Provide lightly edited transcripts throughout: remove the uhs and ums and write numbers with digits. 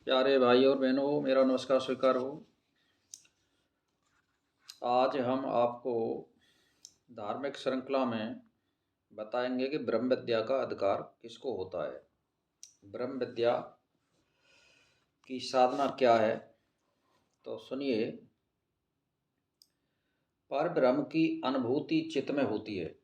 प्यारे भाई और बहनों, मेरा नमस्कार स्वीकार हो। आज हम आपको धार्मिक श्रृंखला में बताएंगे कि ब्रह्म विद्या का अधिकार किसको होता है। ब्रह्म विद्या की साधना क्या है, तो सुनिए। पर ब्रह्म की अनुभूति चित्त में होती है।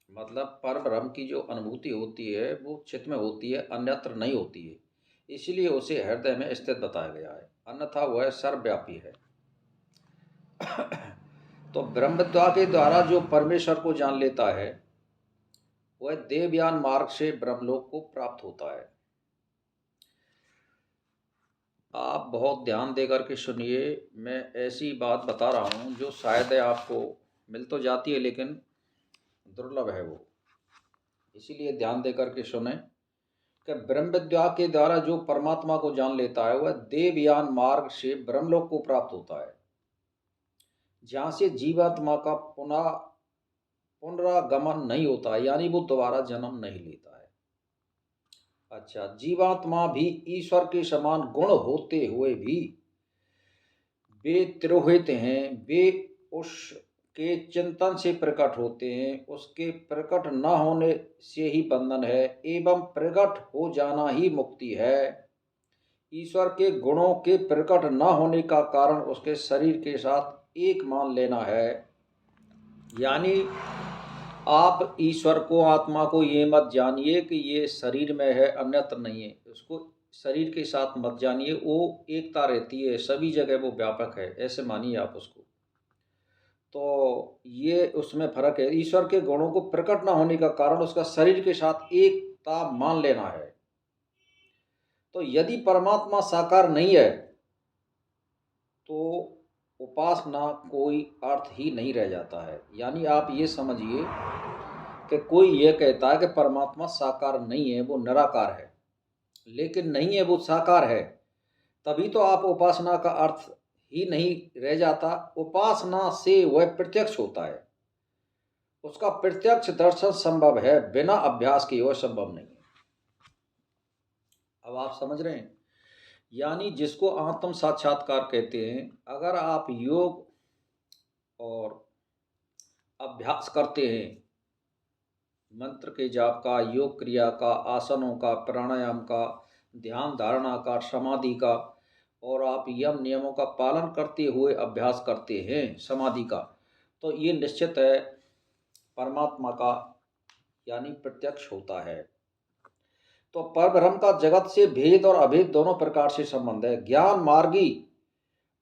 मतलब पर ब्रह्म की जो अनुभूति होती है वो चित्त में होती है, अन्यत्र नहीं होती है। इसीलिए उसे हृदय में स्थित बताया गया है, अन्यथा वह सर्वव्यापी है। तो ब्रह्मविद्या के द्वारा जो परमेश्वर को जान लेता है वह देवयान मार्ग से ब्रह्मलोक को प्राप्त होता है। आप बहुत ध्यान देकर के सुनिए। मैं ऐसी बात बता रहा हूँ जो शायद आपको मिल तो जाती है लेकिन दुर्लभ है वो, इसीलिए ध्यान देकर के सुने कि ब्रह्म विद्या के द्वारा जो परमात्मा को जान लेता है वह देवयान मार्ग से ब्रह्मलोक को प्राप्त होता है, जहाँ से जीवात्मा का पुनरागमन नहीं होता है, यानी वो दोबारा जन्म नहीं लेता है। अच्छा, जीवात्मा भी ईश्वर के समान गुण होते हुए भी वे तिरोहित हैं। वे उसके चिंतन से प्रकट होते हैं, उसके प्रकट न होने से ही बंधन है एवं प्रकट हो जाना ही मुक्ति है। ईश्वर के गुणों के प्रकट न होने का कारण उसके शरीर के साथ एक मान लेना है। यानी आप ईश्वर को, आत्मा को ये मत जानिए कि ये शरीर में है, अन्यत्र नहीं है। उसको शरीर के साथ मत जानिए, वो एकता रहती है, सभी जगह वो व्यापक है, ऐसे मानिए आप उसको। तो ये उसमें फर्क है। ईश्वर के गुणों को प्रकट न होने का कारण उसका शरीर के साथ एकता मान लेना है। तो यदि परमात्मा साकार नहीं है तो उपासना कोई अर्थ ही नहीं रह जाता है। यानी आप ये समझिए कि कोई ये कहता है कि परमात्मा साकार नहीं है, वो निराकार है, लेकिन नहीं है, वो साकार है, तभी तो आप उपासना का अर्थ ही नहीं रह जाता। उपासना से वह प्रत्यक्ष होता है, उसका प्रत्यक्ष दर्शन संभव है, बिना अभ्यास के वह संभव नहीं है। अब आप समझ रहे हैं, यानी जिसको आत्म साक्षात्कार कहते हैं। अगर आप योग और अभ्यास करते हैं, मंत्र के जाप का, योग क्रिया का, आसनों का, प्राणायाम का, ध्यान धारणा का, समाधि का, और आप यम नियमों का पालन करते हुए अभ्यास करते हैं समाधि का, तो ये निश्चित है परमात्मा का यानी प्रत्यक्ष होता है। तो परब्रह्म का जगत से भेद और अभेद दोनों प्रकार से संबंध है। ज्ञान मार्गी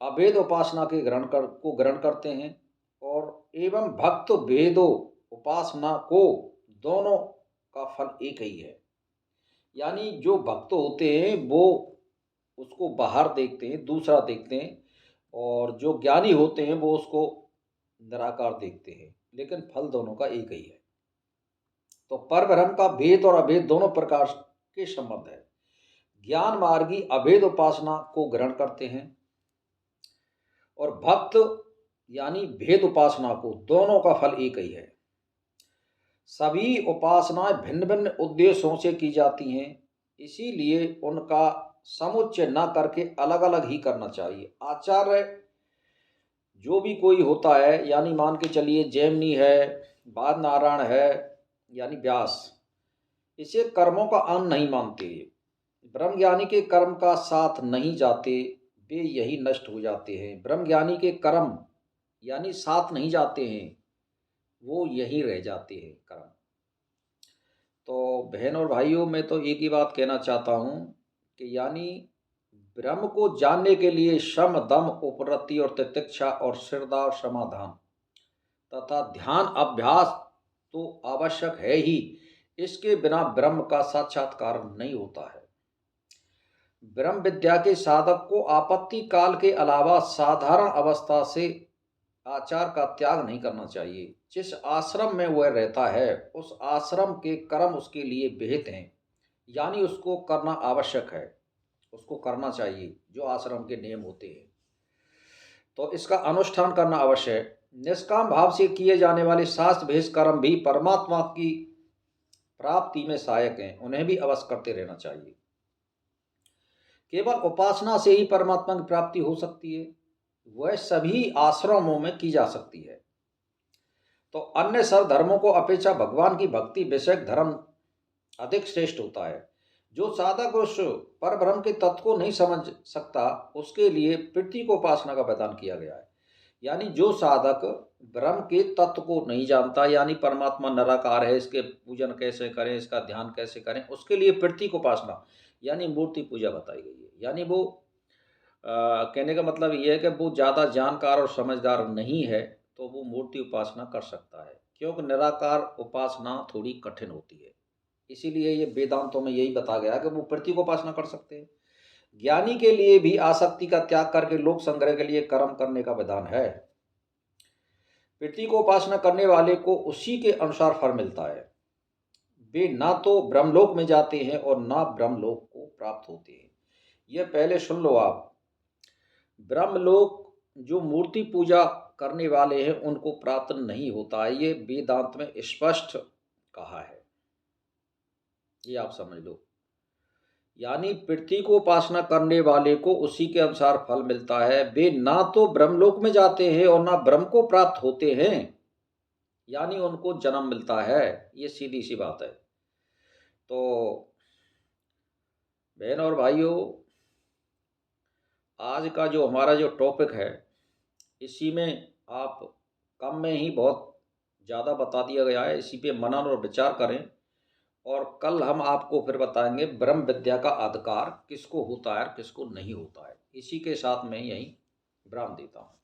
अभेद उपासना के ग्रहण करते हैं, और एवं भक्त भेदो उपासना को, दोनों का फल एक ही है। यानी जो भक्त होते हैं वो उसको बाहर देखते हैं, दूसरा देखते हैं, और जो ज्ञानी होते हैं वो उसको निराकार देखते हैं, लेकिन फल दोनों का एक ही है। तो परब्रह्म का भेद और अभेद दोनों प्रकार के संबंध है। ज्ञान मार्गी अभेद उपासना को ग्रहण करते हैं, और भक्त यानी भेद उपासना को, दोनों का फल एक ही है। सभी उपासनाएं भिन्न भिन्न उद्देश्यों से की जाती हैं, इसीलिए उनका समुच्चय न करके अलग अलग ही करना चाहिए। आचार्य जो भी कोई होता है, यानी मान के चलिए जैमिनी है, बाद नारायण है, यानी व्यास, इसे कर्मों का अंग नहीं मानते। ब्रह्मज्ञानी के कर्म का साथ नहीं जाते, वे यही नष्ट हो जाते हैं। ब्रह्मज्ञानी के कर्म यानी साथ नहीं जाते हैं, वो यही रह जाते हैं कर्म। तो बहन और भाइयों, मैं तो एक ही बात कहना चाहता हूँ कि यानी ब्रह्म को जानने के लिए शम दम उपरति और तितिक्षा और श्रद्धा और समाधान तथा ध्यान अभ्यास तो आवश्यक है ही। इसके बिना ब्रह्म का साक्षात्कार नहीं होता है। ब्रह्म विद्या के साधक को आपत्ति काल के अलावा साधारण अवस्था से आचार का त्याग नहीं करना चाहिए। जिस आश्रम में वह रहता है उस आश्रम के कर्म उसके लिए विहित हैं, यानी उसको करना आवश्यक है, उसको करना चाहिए जो आश्रम के नियम होते हैं, तो इसका अनुष्ठान करना अवश्य है। निष्काम भाव से किए जाने वाले शास्त्र भेष कर्म भी परमात्मा की प्राप्ति में सहायक हैं, उन्हें भी अवश्य करते रहना चाहिए। केवल उपासना से ही परमात्मा की प्राप्ति हो सकती है, वह सभी आश्रमों में की जा सकती है। तो अन्य सब धर्मों को अपेक्षा भगवान की भक्ति विषयक धर्म अधिक श्रेष्ठ होता है। जो साधक उस पर ब्रह्म के तत्व को नहीं समझ सकता, उसके लिए पृथ्वी को उपासना का विधान किया गया है। यानी जो साधक ब्रह्म के तत्व को नहीं जानता, यानी परमात्मा निराकार है, इसके पूजन कैसे करें, इसका ध्यान कैसे करें, उसके लिए पृथ्वी को उपासना यानी मूर्ति पूजा बताई गई है। यानी वो कहने का मतलब ये है कि वो ज़्यादा जानकार और समझदार नहीं है तो वो मूर्ति उपासना कर सकता है, क्योंकि निराकार उपासना थोड़ी कठिन होती है। इसीलिए ये वेदांतों में यही बताया गया कि वो पृथ्वी को उपासना कर सकते हैं। ज्ञानी के लिए भी आसक्ति का त्याग करके लोक संग्रह के लिए कर्म करने का विधान है। पृथ्वी को उपासना करने वाले को उसी के अनुसार फल मिलता है। वे ना तो ब्रह्मलोक में जाते हैं और ना ब्रह्मलोक को प्राप्त होते हैं। यह पहले सुन लो आप। ब्रह्मलोक जो मूर्ति पूजा करने वाले हैं उनको प्राप्त नहीं होता है, ये वेदांत में स्पष्ट कहा है, ये आप समझ लो। यानी पृथ्वी को उपासना करने वाले को उसी के अनुसार फल मिलता है। वे ना तो ब्रह्मलोक में जाते हैं और ना ब्रह्म को प्राप्त होते हैं, यानी उनको जन्म मिलता है। ये सीधी सी बात है। तो बहन और भाइयों, आज का जो हमारा जो टॉपिक है, इसी में आप कम में ही बहुत ज़्यादा बता दिया गया है। इसी पे मनन और विचार करें, और कल हम आपको फिर बताएंगे ब्रह्म विद्या का अधिकार किसको होता है और किसको नहीं होता है। इसी के साथ मैं यही विराम देता हूँ।